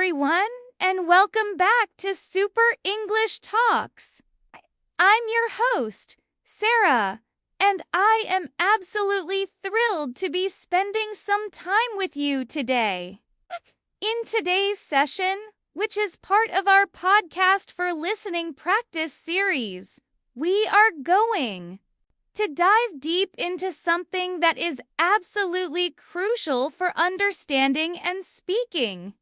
everyone, and welcome back to Super English Talks. I'm your host, Sarah, and I am absolutely thrilled to be spending some time with you today. In today's session, which is part of our podcast for listening practice series, we are going to dive deep into something that is absolutely crucial for understanding and speaking.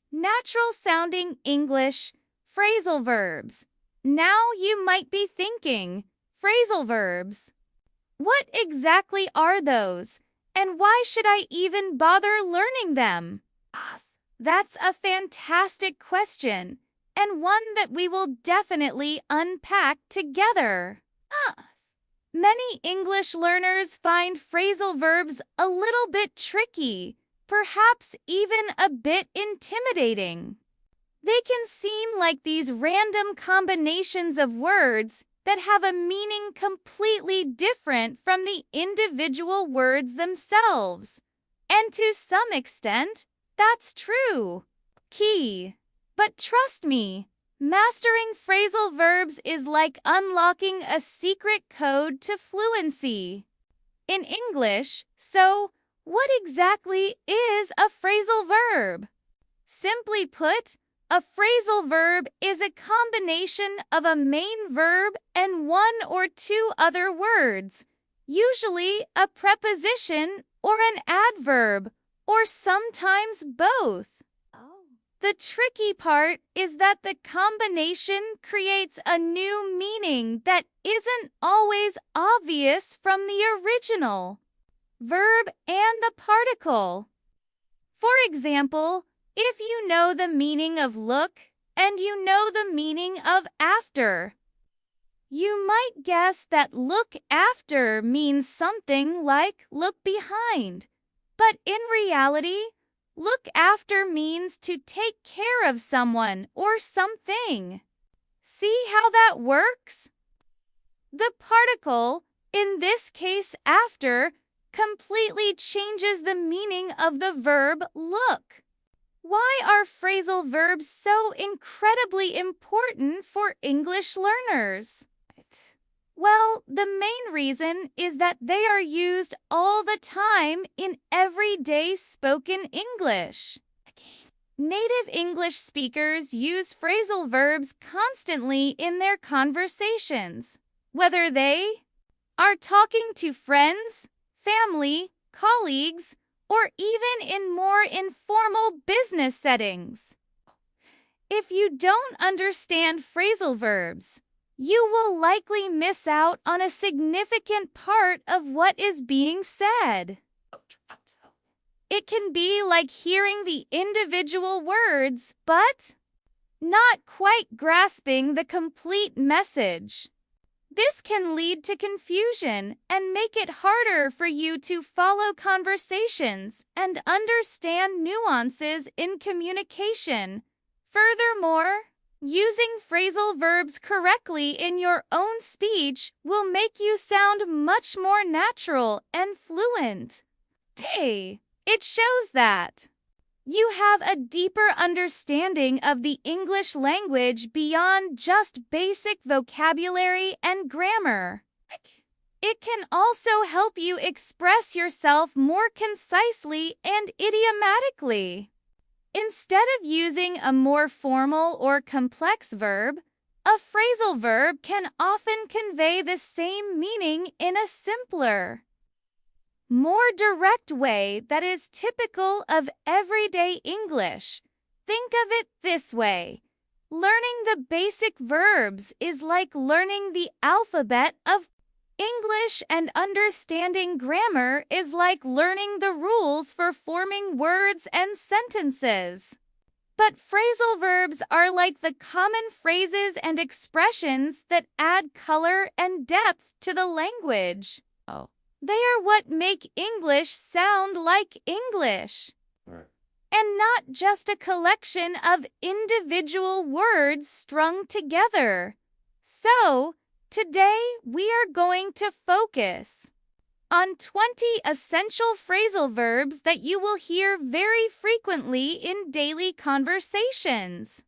Natural-sounding English phrasal verbs. Now you might be thinking, phrasal verbs. What exactly are those, and why should I even bother learning them? That's a fantastic question, and one that we will definitely unpack together. Many English learners find phrasal verbs a little bit tricky, perhaps even a bit intimidating. They can seem like these random combinations of words that have a meaning completely different from the individual words themselves. And to some extent, that's true. But trust me, mastering phrasal verbs is like unlocking a secret code to fluency in English. So, what exactly is a phrasal verb? Simply put, a phrasal verb is a combination of a main verb and one or two other words, usually a preposition or an adverb, or sometimes both. The tricky part is that the combination creates a new meaning that isn't always obvious from the original verb and the particle. For example, if you know the meaning of look and you know the meaning of after, you might guess that look after means something like look behind. But in reality, look after means to take care of someone or something. See how that works? The particle, in this case after, completely changes the meaning of the verb look. Why are phrasal verbs so incredibly important for English learners? Well, the main reason is that they are used all the time in everyday spoken English. Native English speakers use phrasal verbs constantly in their conversations, whether they are talking to friends, family, colleagues, or even in more informal business settings. If you don't understand phrasal verbs, you will likely miss out on a significant part of what is being said. It can be like hearing the individual words, but not quite grasping the complete message. This can lead to confusion and make it harder for you to follow conversations and understand nuances in communication. Furthermore, using phrasal verbs correctly in your own speech will make you sound much more natural and fluent. It shows that you have a deeper understanding of the English language beyond just basic vocabulary and grammar. It can also help you express yourself more concisely and idiomatically. Instead of using a more formal or complex verb, a phrasal verb can often convey the same meaning in a simpler, more direct way that is typical of everyday English. Think of it this way. Learning the basic verbs is like learning the alphabet of English, and understanding grammar is like learning the rules for forming words and sentences. But phrasal verbs are like the common phrases and expressions that add color and depth to the language. They are what make English sound like English. And not just a collection of individual words strung together. So, today we are going to focus on 20 essential phrasal verbs that you will hear very frequently in daily conversations.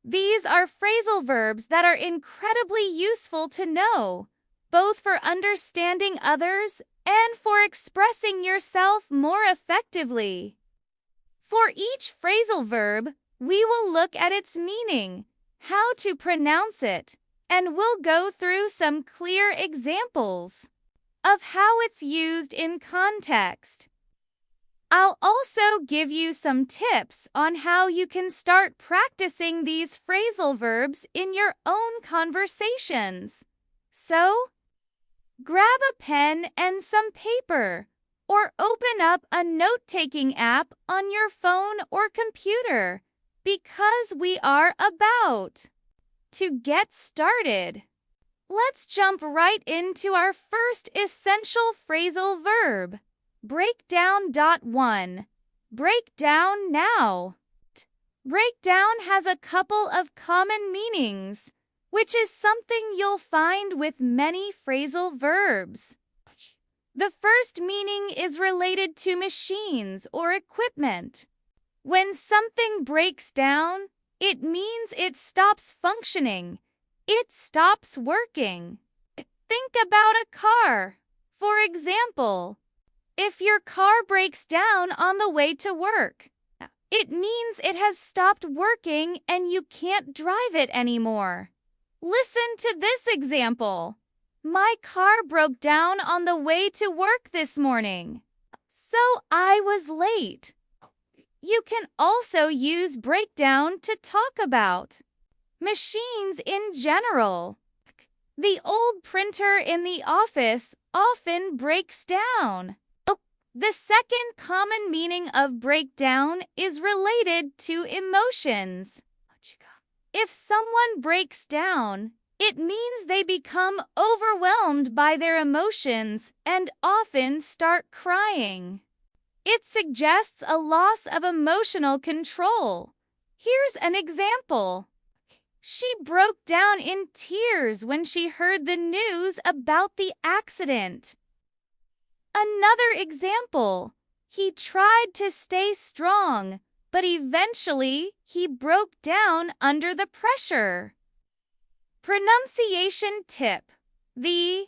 These are phrasal verbs that are incredibly useful to know, both for understanding others and for expressing yourself more effectively. For each phrasal verb, we will look at its meaning, how to pronounce it, and we'll go through some clear examples of how it's used in context. I'll also give you some tips on how you can start practicing these phrasal verbs in your own conversations. So, grab a pen and some paper, or open up a note-taking app on your phone or computer, because we are about to get started. Let's jump right into our first essential phrasal verb. Breakdown. 1. Break down now. Breakdown has a couple of common meanings, which is something you'll find with many phrasal verbs. The first meaning is related to machines or equipment. When something breaks down, it means it stops functioning. It stops working. Think about a car. For example, if your car breaks down on the way to work, it means it has stopped working and you can't drive it anymore. Listen to this example. My car broke down on the way to work this morning, so I was late. You can also use breakdown to talk about machines in general. The old printer in the office often breaks down. The second common meaning of breakdown is related to emotions. If someone breaks down, it means they become overwhelmed by their emotions and often start crying. It suggests a loss of emotional control. Here's an example. She broke down in tears when she heard the news about the accident. Another example. He tried to stay strong, but eventually he broke down under the pressure. Pronunciation tip. The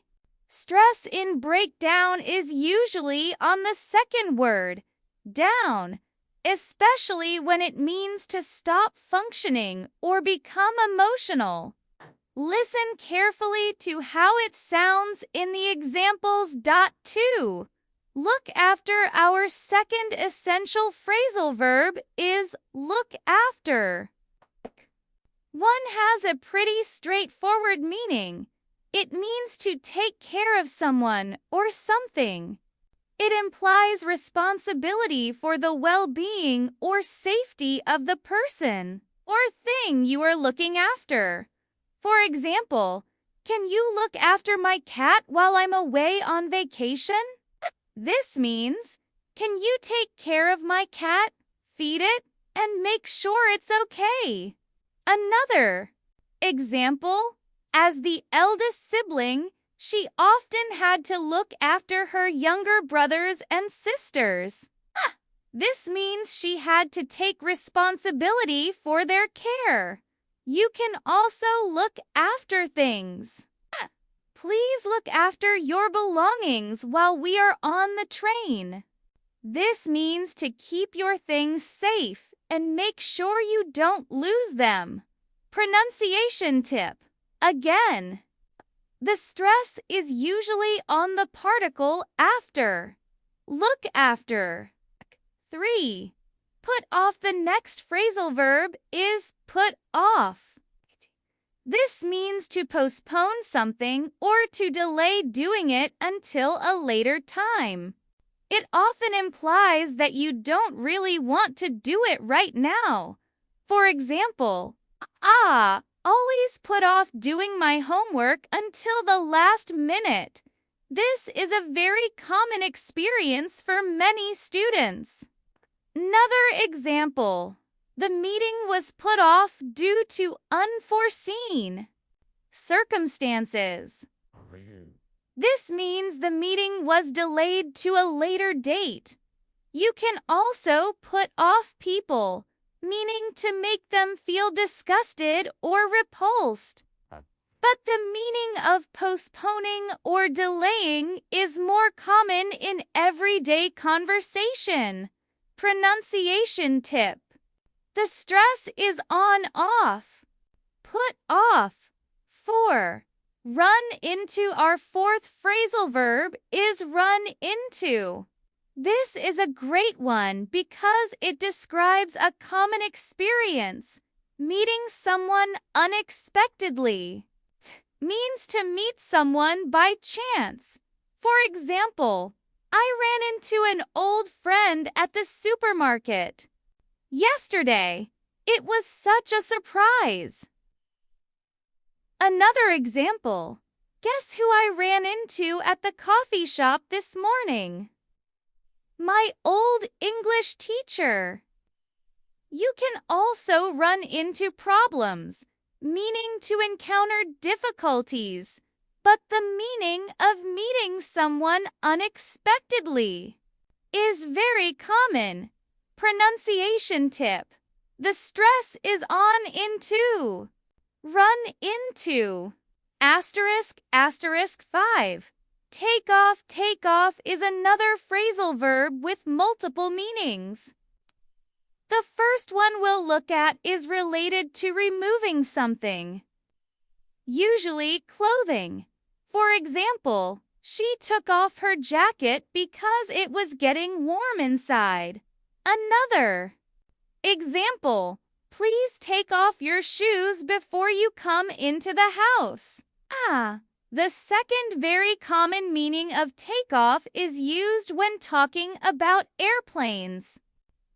stress in breakdown is usually on the second word, down, especially when it means to stop functioning or become emotional. Listen carefully to how it sounds in the examples. 2. Look after. Our second essential phrasal verb is look after. One has a pretty straightforward meaning. It means to take care of someone or something. It implies responsibility for the well-being or safety of the person or thing you are looking after. For example, can you look after my cat while I'm away on vacation? This means, can you take care of my cat, feed it, and make sure it's okay? Another example, as the eldest sibling, she often had to look after her younger brothers and sisters. This means she had to take responsibility for their care. You can also look after things. Please look after your belongings while we are on the train. This means to keep your things safe and make sure you don't lose them. Pronunciation tip. Again, the stress is usually on the particle after. Look after. 3. Put off. The next phrasal verb is put off. This means to postpone something or to delay doing it until a later time. It often implies that you don't really want to do it right now. For example, always put off doing my homework until the last minute. This is a very common experience for many students. Another example. The meeting was put off due to unforeseen circumstances. This means the meeting was delayed to a later date. You can also put off people, meaning to make them feel disgusted or repulsed. But the meaning of postponing or delaying is more common in everyday conversation. Pronunciation tip. The stress is on-off. Put off. 4. Run into. Our fourth phrasal verb is run into. This is a great one because it describes a common experience, meeting someone unexpectedly. Means to meet someone by chance. For example, I ran into an old friend at the supermarket yesterday. It was such a surprise. Another example. Guess who I ran into at the coffee shop this morning? My old English teacher. You can also run into problems, meaning to encounter difficulties, but the meaning of meeting someone unexpectedly is very common. Pronunciation tip. The stress is on into. Run into. Asterisk, asterisk 5. Take off. Take off is another phrasal verb with multiple meanings. The first one we'll look at is related to removing something, usually clothing. For example, she took off her jacket because it was getting warm inside. Another example. Please take off your shoes before you come into the house. The second very common meaning of take off is used when talking about airplanes.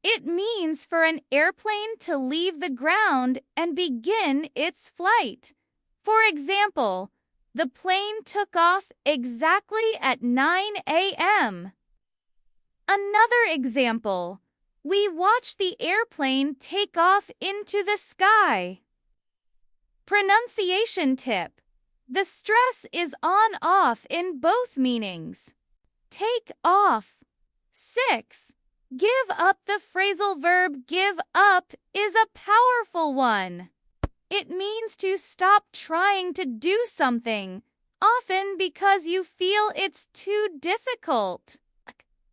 It means for an airplane to leave the ground and begin its flight. For example, the plane took off exactly at 9 a.m. Another example. We watched the airplane take off into the sky. Pronunciation tip. The stress is on-off in both meanings. Take off. 6. Give up. The phrasal verb give up is a powerful one. It means to stop trying to do something, often because you feel it's too difficult.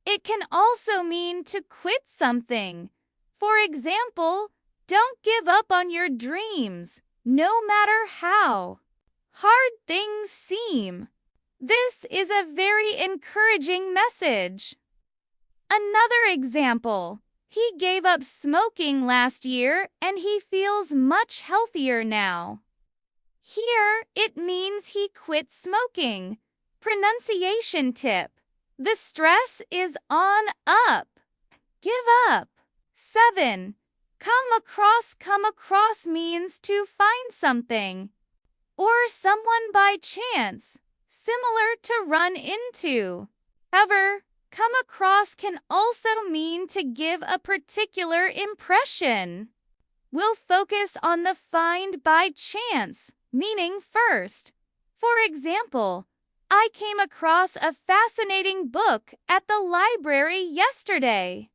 It can also mean to quit something. For example, don't give up on your dreams, no matter how hard things seem. This is a very encouraging message. Another example. He gave up smoking last year and he feels much healthier now. Here, it means he quit smoking. Pronunciation tip. The stress is on up. Give up. 7. Come across. Come across means to find something or someone by chance, similar to run into. However, come across can also mean to give a particular impression. We'll focus on the find by chance, meaning first. For example, I came across a fascinating book at the library yesterday.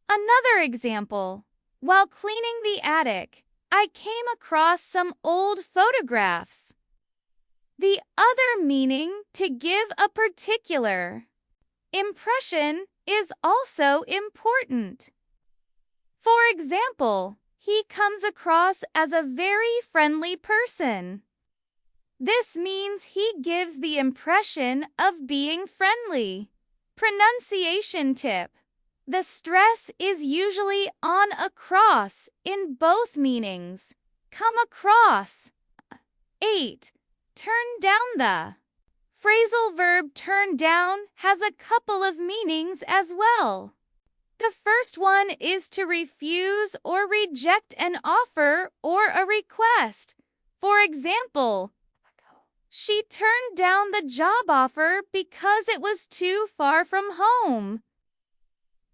Another example. While cleaning the attic, I came across some old photographs. The other meaning, to give a particular impression, is also important. For example, he comes across as a very friendly person. This means he gives the impression of being friendly. Pronunciation tip. The stress is usually on across in both meanings. Come across. 8. Turn down. The phrasal verb turn down has a couple of meanings as well. The first one is to refuse or reject an offer or a request. For example, she turned down the job offer because it was too far from home.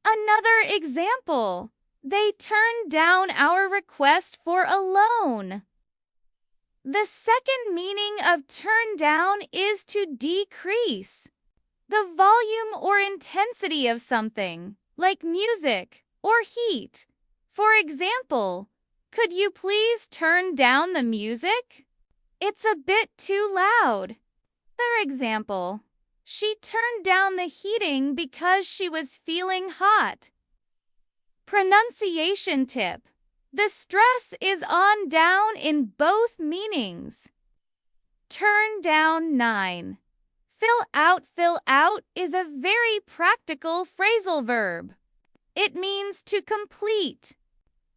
Another example. They turned down our request for a loan. The second meaning of turn down is to decrease the volume or intensity of something, like music or heat. For example, could you please turn down the music? It's a bit too loud. Another example, she turned down the heating because she was feeling hot. Pronunciation tip. The stress is on down in both meanings. Turn down 9. Fill out is a very practical phrasal verb. It means to complete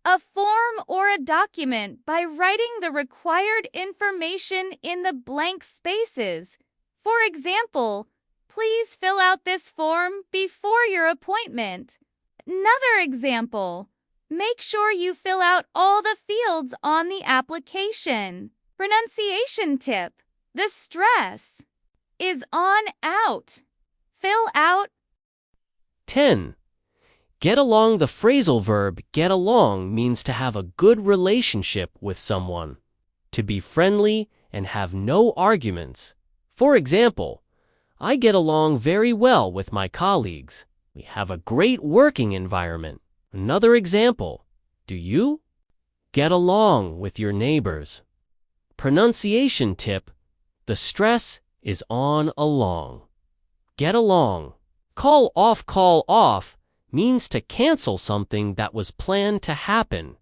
a form or a document by writing the required information in the blank spaces. For example, please fill out this form before your appointment. Another example, make sure you fill out all the fields on the application. Pronunciation tip. The stress is on out. Fill out. 10. Get along. The phrasal verb get along means to have a good relationship with someone, to be friendly and have no arguments. For example, I get along very well with my colleagues. We have a great working environment. Another example, do you? Get along with your neighbors. Pronunciation tip. The stress is on along. Get along. Call off means to cancel something that was planned to happen.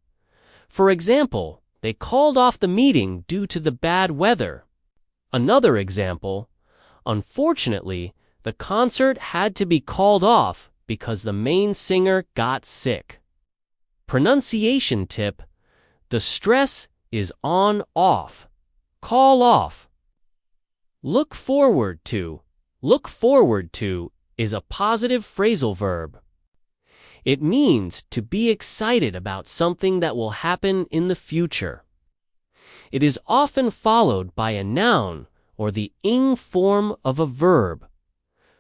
For example, they called off the meeting due to the bad weather. Another example, unfortunately, the concert had to be called off because the main singer got sick. Pronunciation tip. The stress is on off. Call off. Look forward to. Look forward to is a positive phrasal verb. It means to be excited about something that will happen in the future. It is often followed by a noun or the ing form of a verb.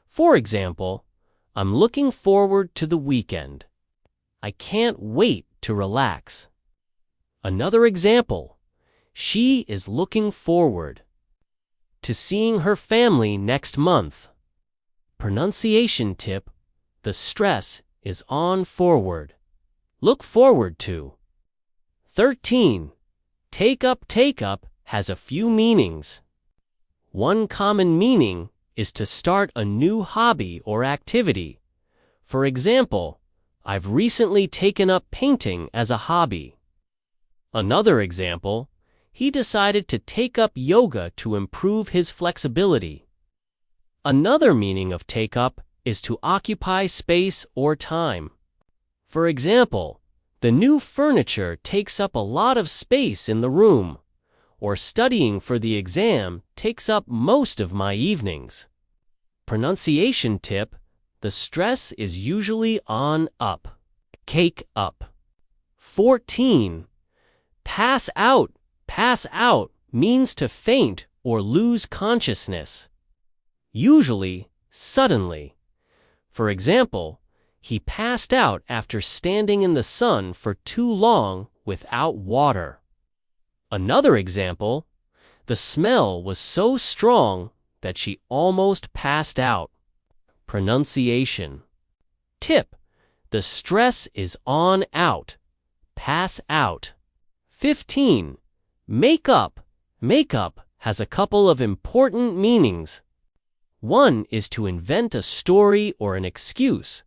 For example, I'm looking forward to the weekend. I can't wait to relax. Another example, she is looking forward to seeing her family next month. Pronunciation tip. The stress is on forward. Look forward to. 13. Take up has a few meanings. One common meaning is to start a new hobby or activity. For example, I've recently taken up painting as a hobby. Another example, he decided to take up yoga to improve his flexibility. Another meaning of take up is to occupy space or time. For example, the new furniture takes up a lot of space in the room, or studying for the exam takes up most of my evenings. Pronunciation tip. The stress is usually on up. Cake up. 14. Pass out. Pass out means to faint or lose consciousness. Usually, suddenly. For example, he passed out after standing in the sun for too long without water. Another example, the smell was so strong that she almost passed out. Pronunciation tip. The stress is on out. Pass out. 15. Make up. Make up has a couple of important meanings. One is to invent a story or an excuse.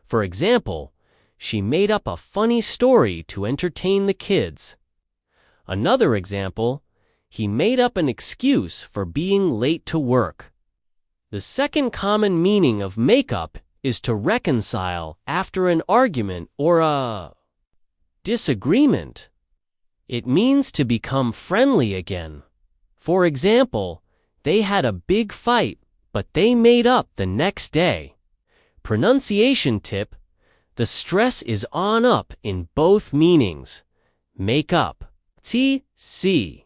For example, she made up a funny story to entertain the kids. Another example, he made up an excuse for being late to work. The second common meaning of make up is to reconcile after an argument or a disagreement. It means to become friendly again. For example, they had a big fight, but they made up the next day. Pronunciation tip. The stress is on up in both meanings. Make up. T-C.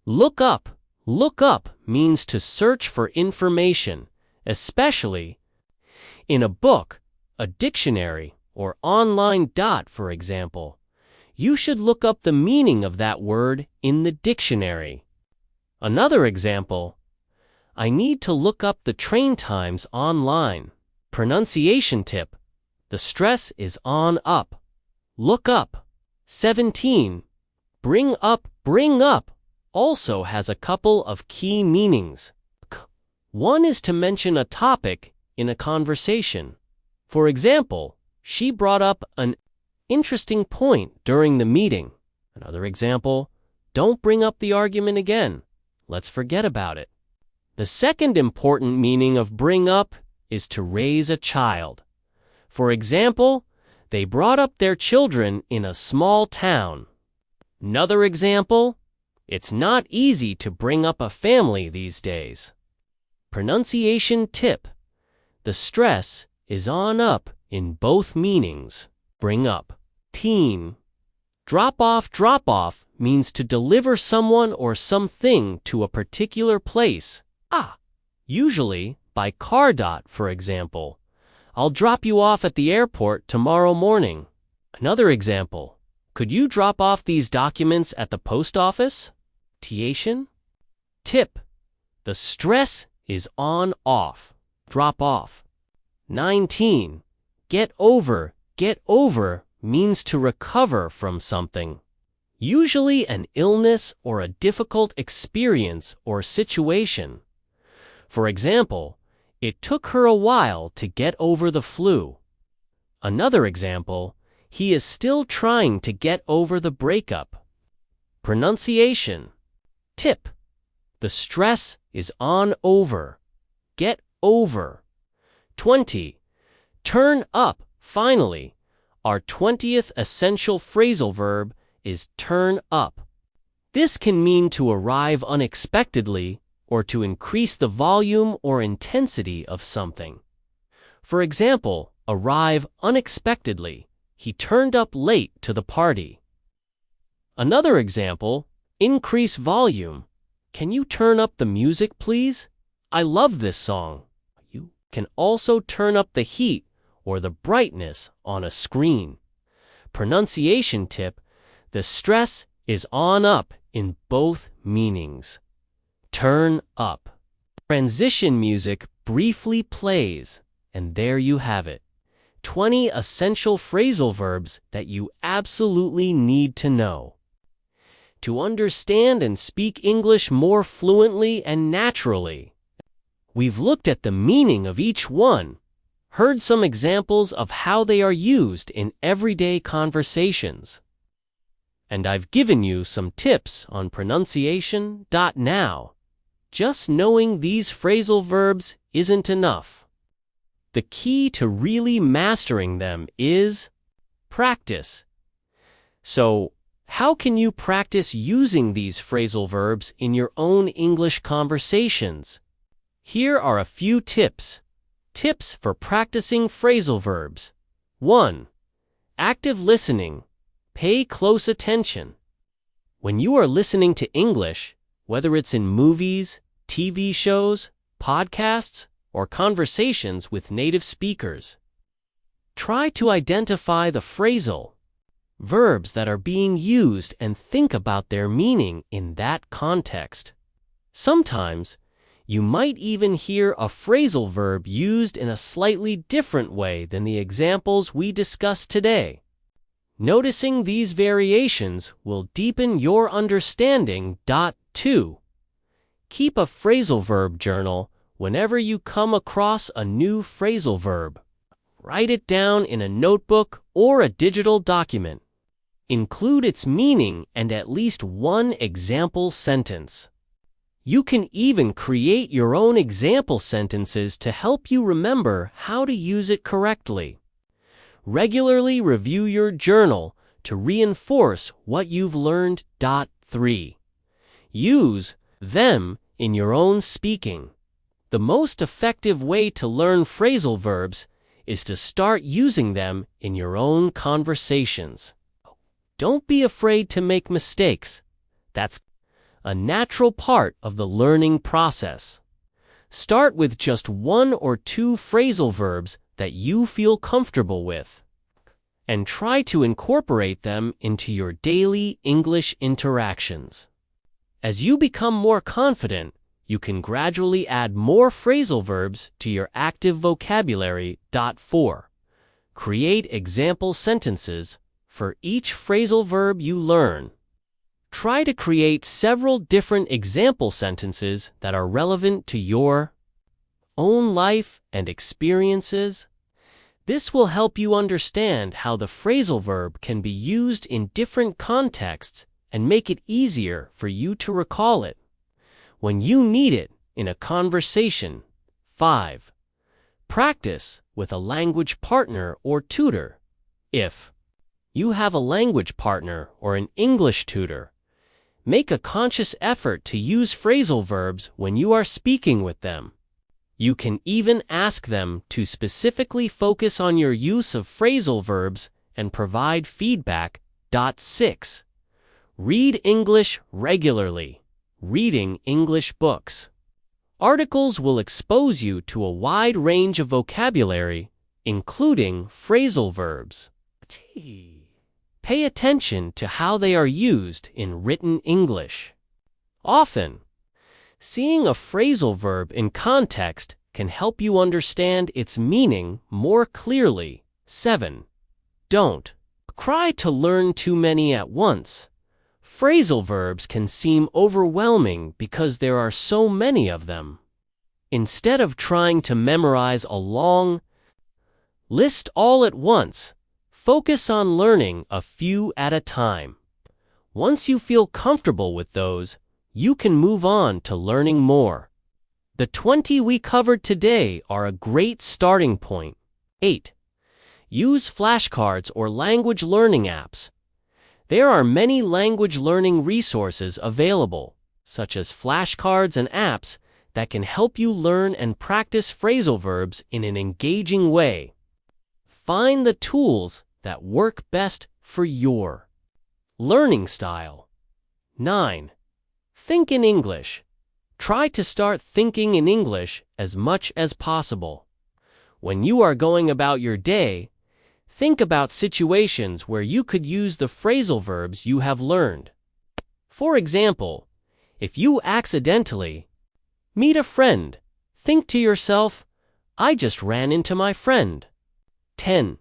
Look up. Look up means to search for information, especially in a book, a dictionary, or online. For example, you should look up the meaning of that word in the dictionary. Another example, I need to look up the train times online. Pronunciation tip, the stress is on up. Look up. 17. Bring up also has a couple of key meanings. One is to mention a topic in a conversation. For example, she brought up an interesting point during the meeting. Another example, don't bring up the argument again. Let's forget about it. The second important meaning of bring up is to raise a child. For example, they brought up their children in a small town. Another example, it's not easy to bring up a family these days. Pronunciation tip, the stress is on up in both meanings. Bring up. Teen. Drop off means to deliver someone or something to a particular place. Usually by car. For example, I'll drop you off at the airport tomorrow morning. Another example, could you drop off these documents at the post office? Tation. Tip, the stress is on off. Drop off. 19. Get over means to recover from something. Usually an illness or a difficult experience or situation. For example, it took her a while to get over the flu. Another example, he is still trying to get over the breakup. Pronunciation. Tip, the stress is on over. Get over. 20. Turn up. Finally, our 20th essential phrasal verb is turn up. This can mean to arrive unexpectedly or to increase the volume or intensity of something. For example, arrive unexpectedly. He turned up late to the party. Another example, increase volume. Can you turn up the music, please? I love this song. You can also turn up the heat or the brightness on a screen. Pronunciation tip, the stress is on up in both meanings. Turn up. Transition music briefly plays, and there you have it. 20 essential phrasal verbs that you absolutely need to know. To understand and speak English more fluently and naturally, we've looked at the meaning of each one, heard some examples of how they are used in everyday conversations, and I've given you some tips on pronunciation. Now, just knowing these phrasal verbs isn't enough. The key to really mastering them is practice. So, how can you practice using these phrasal verbs in your own English conversations? Here are a few tips. Tips for practicing phrasal verbs. 1. Active listening. Pay close attention. When you are listening to English, whether it's in movies, TV shows, podcasts, or conversations with native speakers, try to identify the phrasal verbs that are being used and think about their meaning in that context. Sometimes, you might even hear a phrasal verb used in a slightly different way than the examples we discussed today. Noticing these variations will deepen your understanding. 2. Keep a phrasal verb journal whenever you come across a new phrasal verb. Write it down in a notebook or a digital document. Include its meaning and at least one example sentence. You can even create your own example sentences to help you remember how to use it correctly. Regularly review your journal to reinforce what you've learned. 3. Use them in your own speaking. The most effective way to learn phrasal verbs is to start using them in your own conversations. Don't be afraid to make mistakes. That's a natural part of the learning process. Start with just 1 or 2 phrasal verbs that you feel comfortable with, and try to incorporate them into your daily English interactions. As you become more confident, you can gradually add more phrasal verbs to your active vocabulary. 4. Create example sentences for each phrasal verb you learn. Try to create several different example sentences that are relevant to your own life and experiences. This will help you understand how the phrasal verb can be used in different contexts and make it easier for you to recall it when you need it in a conversation. 5. Practice with a language partner or tutor. If you have a language partner or an English tutor, make a conscious effort to use phrasal verbs when you are speaking with them. You can even ask them to specifically focus on your use of phrasal verbs and provide feedback. 6. Read English regularly. Reading English books. Articles will expose you to a wide range of vocabulary, including phrasal verbs. Pay attention to how they are used in written English. Often, seeing a phrasal verb in context can help you understand its meaning more clearly. 7. Don't try to learn too many at once. Phrasal verbs can seem overwhelming because there are so many of them. Instead of trying to memorize a long list all at once, focus on learning a few at a time. Once you feel comfortable with those, you can move on to learning more. The 20 we covered today are a great starting point. 8. Use flashcards or language learning apps. There are many language learning resources available, such as flashcards and apps that can help you learn and practice phrasal verbs in an engaging way. Find the tools that work best for your learning style. 9. Think in English. Try to start thinking in English as much as possible. When you are going about your day, think about situations where you could use the phrasal verbs you have learned. For example, if you accidentally meet a friend, think to yourself, I just ran into my friend. 10.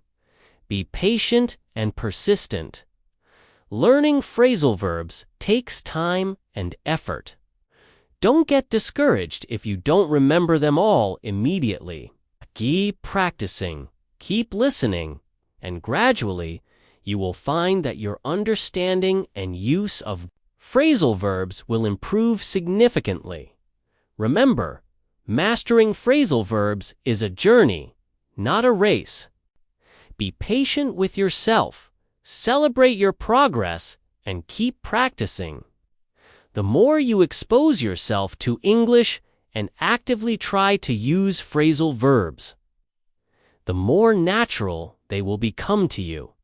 Be patient and persistent. Learning phrasal verbs takes time and effort. Don't get discouraged if you don't remember them all immediately. Keep practicing, keep listening, and gradually you will find that your understanding and use of phrasal verbs will improve significantly. Remember, mastering phrasal verbs is a journey, not a race. Be patient with yourself, celebrate your progress, and keep practicing. The more you expose yourself to English and actively try to use phrasal verbs, the more natural they will become to you.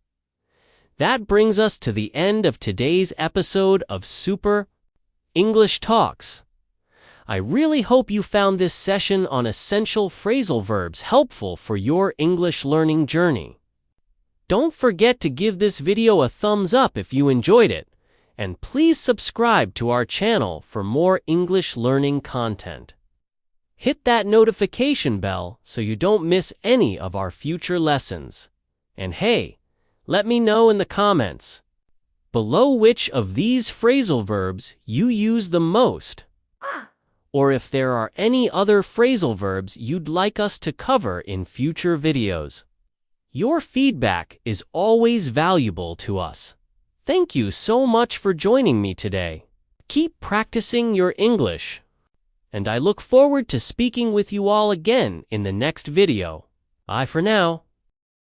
That brings us to the end of today's episode of Super English Talks. I really hope you found this session on essential phrasal verbs helpful for your English learning journey. Don't forget to give this video a thumbs up if you enjoyed it, and please subscribe to our channel for more English learning content. Hit that notification bell so you don't miss any of our future lessons. And hey, let me know in the comments below which of these phrasal verbs you use the most, or if there are any other phrasal verbs you'd like us to cover in future videos. Your feedback is always valuable to us. Thank you so much for joining me today. Keep practicing your English, and I look forward to speaking with you all again in the next video. Bye for now.